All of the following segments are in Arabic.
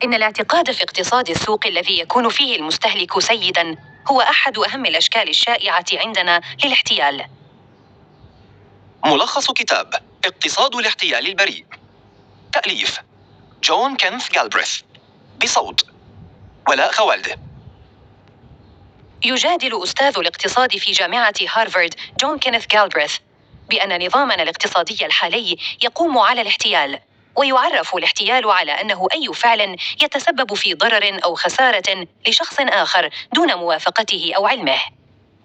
إن الاعتقاد في اقتصاد السوق الذي يكون فيه المستهلك سيداً هو أحد أهم الأشكال الشائعة عندنا للاحتيال. ملخص كتاب اقتصاد الاحتيال البريء، تأليف جون كينث جالبريث، بصوت ولاء خوالده. يجادل أستاذ الاقتصاد في جامعة هارفارد جون كينيث جالبريث بأن نظامنا الاقتصادي الحالي يقوم على الاحتيال، ويعرف الاحتيال على أنه أي فعل يتسبب في ضرر أو خسارة لشخص آخر دون موافقته أو علمه.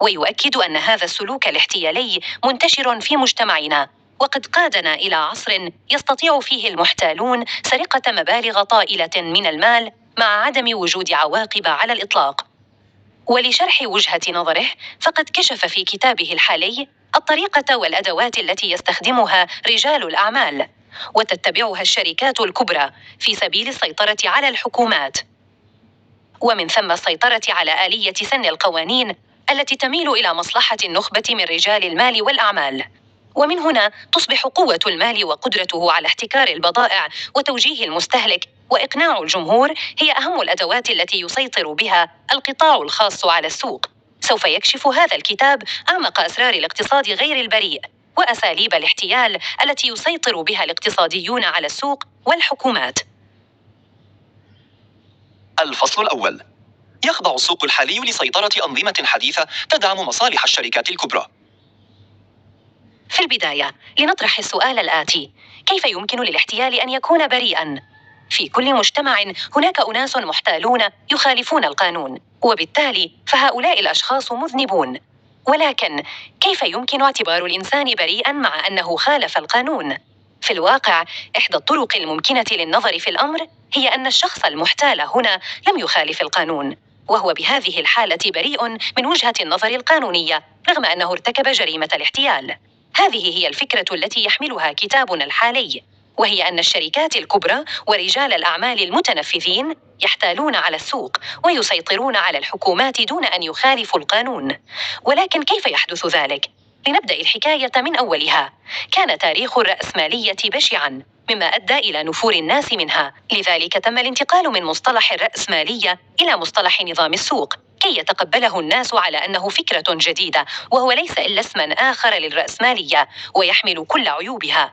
ويؤكد أن هذا السلوك الاحتيالي منتشر في مجتمعنا، وقد قادنا إلى عصر يستطيع فيه المحتالون سرقة مبالغ طائلة من المال مع عدم وجود عواقب على الإطلاق. ولشرح وجهة نظره، فقد كشف في كتابه الحالي الطريقة والأدوات التي يستخدمها رجال الأعمال وتتبعها الشركات الكبرى في سبيل السيطرة على الحكومات، ومن ثم السيطرة على آلية سن القوانين التي تميل إلى مصلحة النخبة من رجال المال والأعمال. ومن هنا تصبح قوة المال وقدرته على احتكار البضائع وتوجيه المستهلك وإقناع الجمهور هي أهم الأدوات التي يسيطر بها القطاع الخاص على السوق. سوف يكشف هذا الكتاب أعمق أسرار الاقتصاد غير البريء وأساليب الاحتيال التي يسيطر بها الاقتصاديون على السوق والحكومات. الفصل الأول: يخضع السوق الحالي لسيطرة أنظمة حديثة تدعم مصالح الشركات الكبرى. في البداية لنطرح السؤال الآتي: كيف يمكن للاحتيال أن يكون بريئاً؟ في كل مجتمع هناك أناس محتالون يخالفون القانون، وبالتالي فهؤلاء الأشخاص مذنبون. ولكن كيف يمكن اعتبار الإنسان بريئاً مع أنه خالف القانون؟ في الواقع، إحدى الطرق الممكنة للنظر في الأمر هي أن الشخص المحتال هنا لم يخالف القانون، وهو بهذه الحالة بريء من وجهة النظر القانونية رغم أنه ارتكب جريمة الاحتيال. هذه هي الفكرة التي يحملها كتابنا الحالي، وهي أن الشركات الكبرى ورجال الأعمال المتنفذين يحتالون على السوق ويسيطرون على الحكومات دون أن يخالفوا القانون. ولكن كيف يحدث ذلك؟ لنبدأ الحكاية من أولها. كان تاريخ الرأسمالية بشعاً، مما أدى إلى نفور الناس منها، لذلك تم الانتقال من مصطلح الرأسمالية إلى مصطلح نظام السوق كي يتقبله الناس على أنه فكرة جديدة، وهو ليس إلا اسماً آخر للرأسمالية ويحمل كل عيوبها.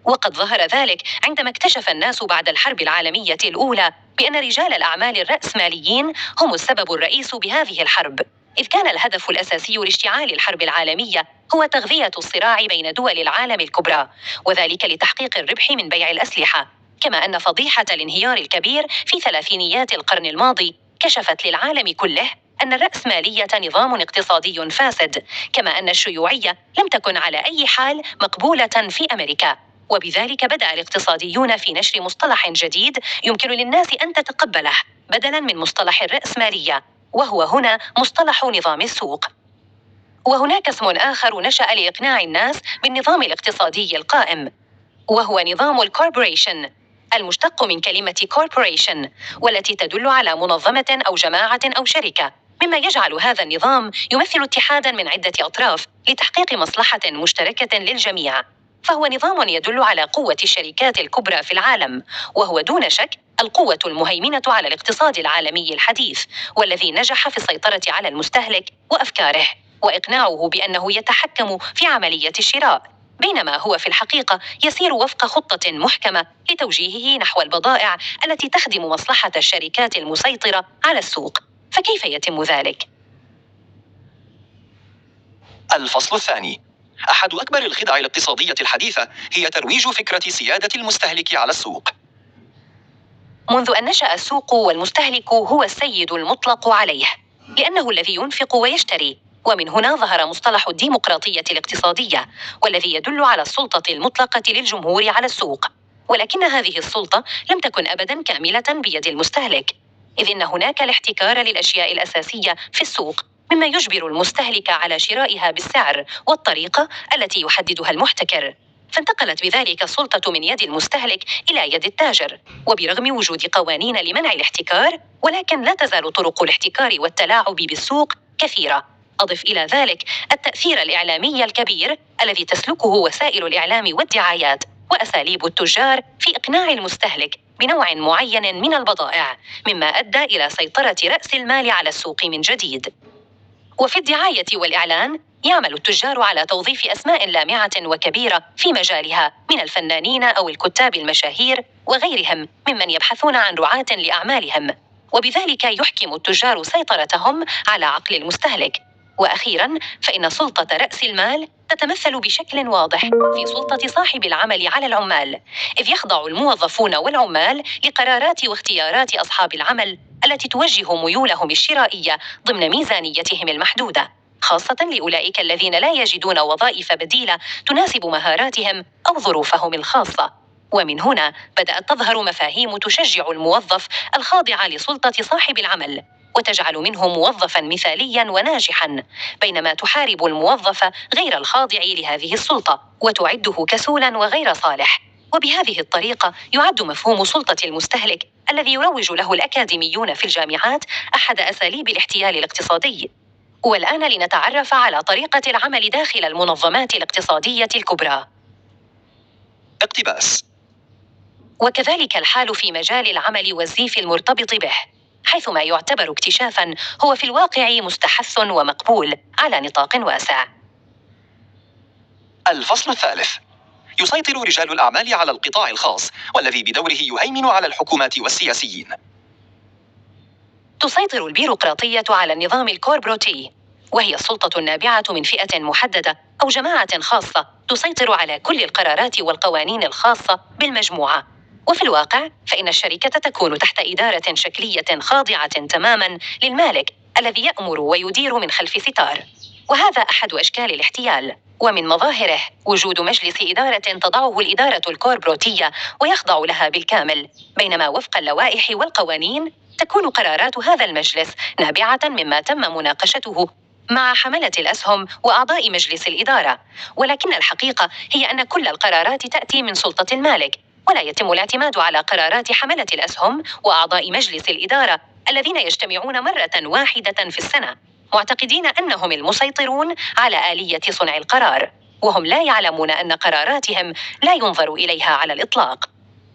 وقد ظهر ذلك عندما اكتشف الناس بعد الحرب العالمية الأولى بأن رجال الأعمال الرأسماليين هم السبب الرئيس بهذه الحرب، إذ كان الهدف الأساسي لاشتعال الحرب العالمية هو تغذية الصراع بين دول العالم الكبرى، وذلك لتحقيق الربح من بيع الأسلحة. كما أن فضيحة الانهيار الكبير في ثلاثينيات القرن الماضي كشفت للعالم كله أن الرأسمالية نظام اقتصادي فاسد، كما أن الشيوعية لم تكن على أي حال مقبولة في أمريكا. وبذلك بدأ الاقتصاديون في نشر مصطلح جديد يمكن للناس أن تتقبله بدلاً من مصطلح الرأسمالية، وهو هنا مصطلح نظام السوق. وهناك اسم آخر نشأ لإقناع الناس بالنظام الاقتصادي القائم، وهو نظام الكوربوريشن، المشتق من كلمة corporation، والتي تدل على منظمة أو جماعة أو شركة، مما يجعل هذا النظام يمثل اتحاداً من عدة أطراف لتحقيق مصلحة مشتركة للجميع. فهو نظام يدل على قوة الشركات الكبرى في العالم، وهو دون شك القوة المهيمنة على الاقتصاد العالمي الحديث، والذي نجح في السيطرة على المستهلك وأفكاره وإقناعه بأنه يتحكم في عملية الشراء، بينما هو في الحقيقة يسير وفق خطة محكمة لتوجيهه نحو البضائع التي تخدم مصلحة الشركات المسيطرة على السوق. فكيف يتم ذلك؟ الفصل الثاني: أحد أكبر الخدع الاقتصادية الحديثة هي ترويج فكرة سيادة المستهلك على السوق. منذ أن نشأ السوق والمستهلك هو السيد المطلق عليه، لأنه الذي ينفق ويشتري، ومن هنا ظهر مصطلح الديمقراطية الاقتصادية، والذي يدل على السلطة المطلقة للجمهور على السوق. ولكن هذه السلطة لم تكن أبداً كاملة بيد المستهلك، إذ إن هناك الاحتكار للأشياء الأساسية في السوق، مما يجبر المستهلك على شرائها بالسعر والطريقة التي يحددها المحتكر. فانتقلت بذلك السلطة من يد المستهلك إلى يد التاجر. وبرغم وجود قوانين لمنع الاحتكار، ولكن لا تزال طرق الاحتكار والتلاعب بالسوق كثيرة. أضف إلى ذلك التأثير الإعلامي الكبير الذي تسلكه وسائل الإعلام والدعايات وأساليب التجار في إقناع المستهلك بنوع معين من البضائع، مما أدى إلى سيطرة رأس المال على السوق من جديد. وفي الدعاية والإعلان يعمل التجار على توظيف أسماء لامعة وكبيرة في مجالها من الفنانين أو الكتاب المشاهير وغيرهم ممن يبحثون عن رعاة لأعمالهم، وبذلك يحكم التجار سيطرتهم على عقل المستهلك. وأخيراً، فإن سلطة رأس المال تتمثل بشكل واضح في سلطة صاحب العمل على العمال، إذ يخضع الموظفون والعمال لقرارات واختيارات أصحاب العمل التي توجه ميولهم الشرائية ضمن ميزانيتهم المحدودة، خاصة لأولئك الذين لا يجدون وظائف بديلة تناسب مهاراتهم أو ظروفهم الخاصة. ومن هنا بدأت تظهر مفاهيم تشجع الموظف الخاضع لسلطة صاحب العمل، وتجعل منه موظفاً مثالياً وناجحاً، بينما تحارب الموظف غير الخاضع لهذه السلطة وتعده كسولاً وغير صالح. وبهذه الطريقة يعد مفهوم سلطة المستهلك الذي يروج له الأكاديميون في الجامعات أحد أساليب الاحتيال الاقتصادي. والآن لنتعرف على طريقة العمل داخل المنظمات الاقتصادية الكبرى. اقتباس. وكذلك الحال في مجال العمل والزيف المرتبط به، حيث ما يعتبر اكتشافاً هو في الواقع مستحث ومقبول على نطاق واسع. الفصل الثالث. يسيطر رجال الأعمال على القطاع الخاص، والذي بدوره يهيمن على الحكومات والسياسيين. تسيطر البيروقراطية على النظام الكوربراتي، وهي السلطة النابعة من فئة محددة أو جماعة خاصة تسيطر على كل القرارات والقوانين الخاصة بالمجموعة. وفي الواقع فإن الشركة تكون تحت إدارة شكلية خاضعة تماماً للمالك الذي يأمر ويدير من خلف ستار. وهذا أحد أشكال الاحتيال، ومن مظاهره وجود مجلس إدارة تضعه الإدارة الكوربراتية ويخضع لها بالكامل، بينما وفق اللوائح والقوانين تكون قرارات هذا المجلس نابعة مما تم مناقشته مع حملة الأسهم وأعضاء مجلس الإدارة. ولكن الحقيقة هي أن كل القرارات تأتي من سلطة المالك، ولا يتم الاعتماد على قرارات حملة الأسهم وأعضاء مجلس الإدارة الذين يجتمعون مرة واحدة في السنة معتقدين أنهم المسيطرون على آلية صنع القرار، وهم لا يعلمون أن قراراتهم لا ينظر إليها على الإطلاق.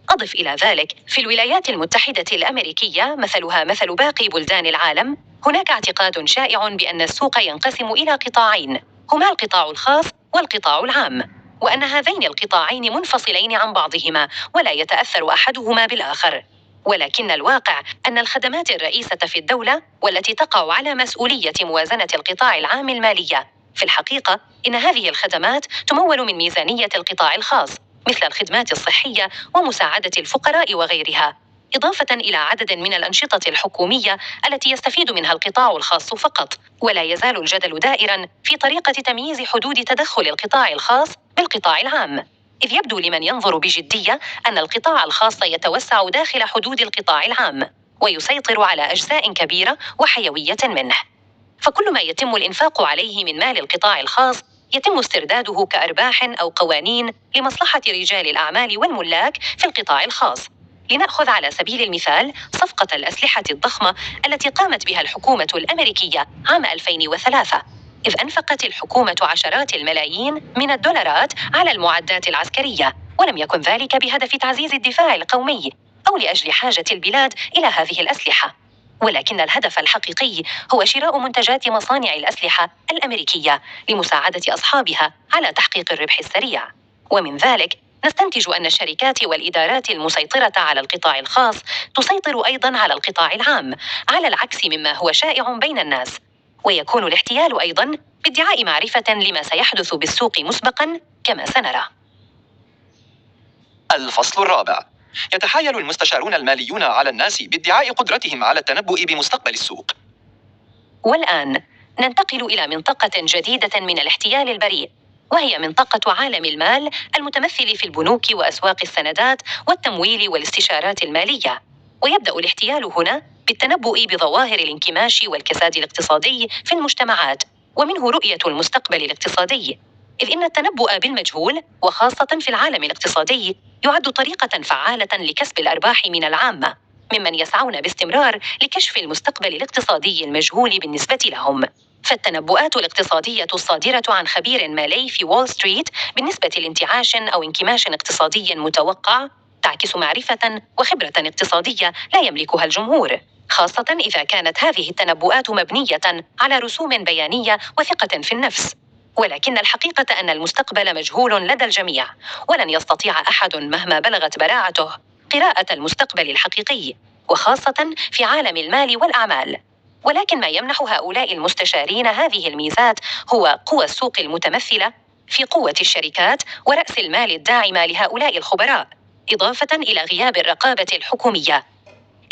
أضف إلى ذلك، في الولايات المتحدة الأمريكية مثلها مثل باقي بلدان العالم، هناك اعتقاد شائع بأن السوق ينقسم إلى قطاعين، هما القطاع الخاص والقطاع العام، وأن هذين القطاعين منفصلين عن بعضهما ولا يتأثر أحدهما بالآخر. ولكن الواقع أن الخدمات الرئيسة في الدولة والتي تقع على مسؤولية موازنة القطاع العام المالية، في الحقيقة إن هذه الخدمات تمول من ميزانية القطاع الخاص، مثل الخدمات الصحية ومساعدة الفقراء وغيرها، إضافة إلى عدد من الأنشطة الحكومية التي يستفيد منها القطاع الخاص فقط. ولا يزال الجدل دائراً في طريقة تمييز حدود تدخل القطاع الخاص بالقطاع العام، إذ يبدو لمن ينظر بجدية أن القطاع الخاص يتوسع داخل حدود القطاع العام ويسيطر على أجزاء كبيرة وحيوية منه، فكل ما يتم الإنفاق عليه من مال القطاع الخاص يتم استرداده كأرباح أو قوانين لمصلحة رجال الأعمال والملاك في القطاع الخاص. لنأخذ على سبيل المثال صفقة الأسلحة الضخمة التي قامت بها الحكومة الأمريكية عام 2003، إذ أنفقت الحكومة عشرات الملايين من الدولارات على المعدات العسكرية، ولم يكن ذلك بهدف تعزيز الدفاع القومي أو لأجل حاجة البلاد إلى هذه الأسلحة، ولكن الهدف الحقيقي هو شراء منتجات مصانع الأسلحة الأمريكية لمساعدة أصحابها على تحقيق الربح السريع. ومن ذلك نستنتج أن الشركات والإدارات المسيطرة على القطاع الخاص تسيطر أيضاً على القطاع العام، على العكس مما هو شائع بين الناس. ويكون الاحتيال أيضاً بادعاء معرفة لما سيحدث بالسوق مسبقاً كما سنرى. الفصل الرابع. يتحايل المستشارون الماليون على الناس بادعاء قدرتهم على التنبؤ بمستقبل السوق. والآن ننتقل إلى منطقة جديدة من الاحتيال البريء، وهي منطقة عالم المال المتمثل في البنوك وأسواق السندات والتمويل والاستشارات المالية. ويبدأ الاحتيال هنا بالتنبؤ بظواهر الانكماش والكساد الاقتصادي في المجتمعات، ومنه رؤية المستقبل الاقتصادي، إذ إن التنبؤ بالمجهول وخاصة في العالم الاقتصادي يعد طريقة فعالة لكسب الأرباح من العامة، ممن يسعون باستمرار لكشف المستقبل الاقتصادي المجهول بالنسبة لهم. فالتنبؤات الاقتصادية الصادرة عن خبير مالي في وول ستريت بالنسبة لانتعاش أو انكماش اقتصادي متوقع تعكس معرفة وخبرة اقتصادية لا يملكها الجمهور، خاصة إذا كانت هذه التنبؤات مبنية على رسوم بيانية وثقة في النفس. ولكن الحقيقة أن المستقبل مجهول لدى الجميع، ولن يستطيع أحد مهما بلغت براعته قراءة المستقبل الحقيقي، وخاصة في عالم المال والأعمال. ولكن ما يمنح هؤلاء المستشارين هذه الميزات هو قوى السوق المتمثلة في قوة الشركات ورأس المال الداعمة لهؤلاء الخبراء، إضافة إلى غياب الرقابة الحكومية.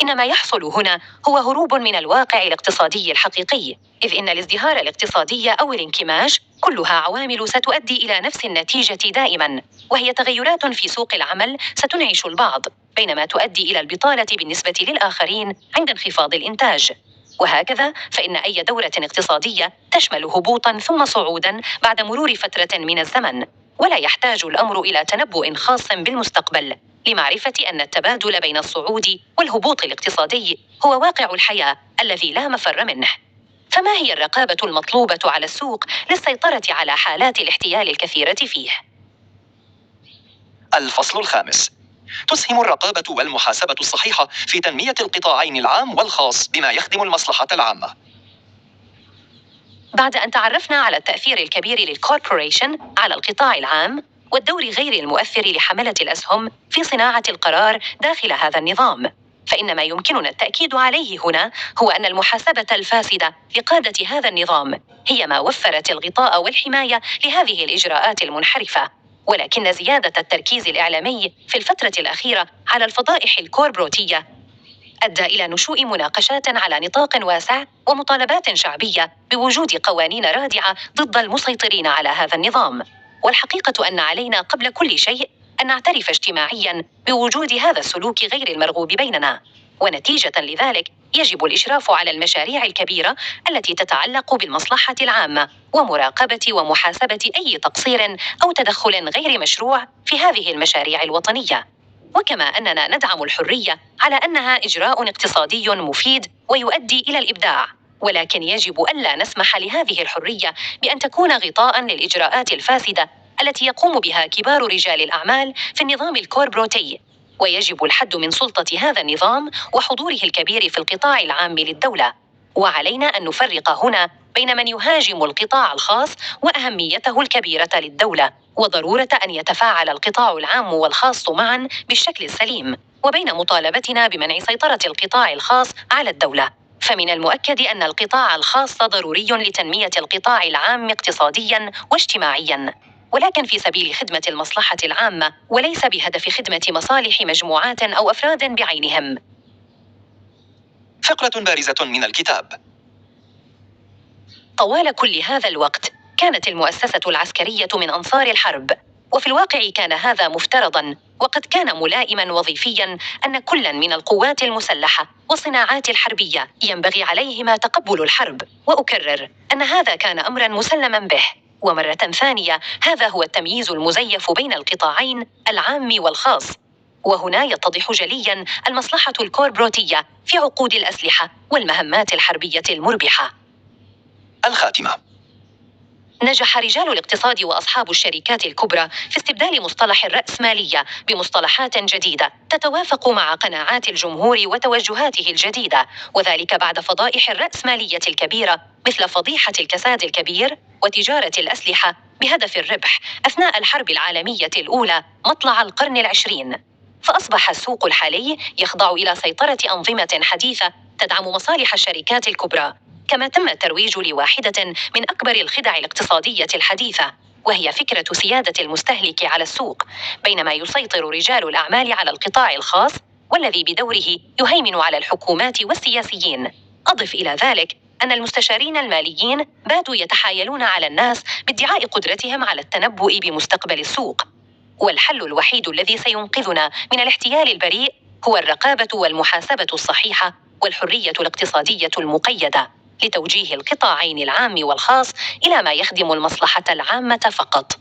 إن ما يحصل هنا هو هروب من الواقع الاقتصادي الحقيقي، إذ إن الازدهار الاقتصادي أو الانكماش كلها عوامل ستؤدي إلى نفس النتيجة دائما، وهي تغيرات في سوق العمل ستنعش البعض، بينما تؤدي إلى البطالة بالنسبة للآخرين عند انخفاض الإنتاج. وهكذا فإن أي دورة اقتصادية تشمل هبوطا ثم صعودا بعد مرور فترة من الزمن، ولا يحتاج الأمر إلى تنبؤ خاص بالمستقبل لمعرفة أن التبادل بين الصعود والهبوط الاقتصادي هو واقع الحياة الذي لا مفر منه. فما هي الرقابة المطلوبة على السوق للسيطرة على حالات الاحتيال الكثيرة فيه؟ الفصل الخامس: تسهم الرقابة والمحاسبة الصحيحة في تنمية القطاعين العام والخاص بما يخدم المصلحة العامة. بعد أن تعرفنا على التأثير الكبير للكوربوريشن على القطاع العام والدور غير المؤثر لحملة الأسهم في صناعة القرار داخل هذا النظام، فإن ما يمكننا التأكيد عليه هنا هو أن المحاسبة الفاسدة لقادة هذا النظام هي ما وفرت الغطاء والحماية لهذه الإجراءات المنحرفة. ولكن زيادة التركيز الإعلامي في الفترة الأخيرة على الفضائح الكوربراتية أدى إلى نشوء مناقشات على نطاق واسع ومطالبات شعبية بوجود قوانين رادعة ضد المسيطرين على هذا النظام. والحقيقة أن علينا قبل كل شيء أن نعترف اجتماعياً بوجود هذا السلوك غير المرغوب بيننا، ونتيجة لذلك يجب الإشراف على المشاريع الكبيرة التي تتعلق بالمصلحة العامة ومراقبة ومحاسبة أي تقصير أو تدخل غير مشروع في هذه المشاريع الوطنية. وكما أننا ندعم الحرية على أنها إجراء اقتصادي مفيد ويؤدي إلى الإبداع، ولكن يجب ألا نسمح لهذه الحرية بأن تكون غطاء للإجراءات الفاسدة التي يقوم بها كبار رجال الأعمال في النظام الكوربراتي. ويجب الحد من سلطة هذا النظام وحضوره الكبير في القطاع العام للدولة. وعلينا أن نفرق هنا بين من يهاجم القطاع الخاص وأهميته الكبيرة للدولة وضرورة أن يتفاعل القطاع العام والخاص معا بالشكل السليم، وبين مطالبتنا بمنع سيطرة القطاع الخاص على الدولة. فمن المؤكد أن القطاع الخاص ضروري لتنمية القطاع العام اقتصاديا واجتماعيا، ولكن في سبيل خدمة المصلحة العامة وليس بهدف خدمة مصالح مجموعات أو أفراد بعينهم. فقرة بارزة من الكتاب. طوال كل هذا الوقت كانت المؤسسة العسكرية من أنصار الحرب، وفي الواقع كان هذا مفترضاً، وقد كان ملائماً وظيفياً أن كل من القوات المسلحة والصناعات الحربية ينبغي عليهما تقبل الحرب. وأكرر أن هذا كان أمراً مسلماً به. ومرة ثانية هذا هو التمييز المزيف بين القطاعين العام والخاص. وهنا يتضح جلياً المصلحة الكوربراتية في عقود الأسلحة والمهمات الحربية المربحة. الخاتمة. نجح رجال الاقتصاد وأصحاب الشركات الكبرى في استبدال مصطلح الرأسمالية بمصطلحات جديدة تتوافق مع قناعات الجمهور وتوجهاته الجديدة، وذلك بعد فضائح الرأسمالية الكبيرة مثل فضيحة الكساد الكبير وتجارة الأسلحة بهدف الربح أثناء الحرب العالمية الأولى مطلع القرن العشرين. فأصبح السوق الحالي يخضع إلى سيطرة أنظمة حديثة تدعم مصالح الشركات الكبرى، كما تم الترويج لواحدة من أكبر الخدع الاقتصادية الحديثة، وهي فكرة سيادة المستهلك على السوق، بينما يسيطر رجال الأعمال على القطاع الخاص والذي بدوره يهيمن على الحكومات والسياسيين. أضف إلى ذلك أن المستشارين الماليين باتوا يتحايلون على الناس بادعاء قدرتهم على التنبؤ بمستقبل السوق. والحل الوحيد الذي سينقذنا من الاحتيال البريء هو الرقابة والمحاسبة الصحيحة والحرية الاقتصادية المقيدة لتوجيه القطاعين العام والخاص إلى ما يخدم المصلحة العامة فقط.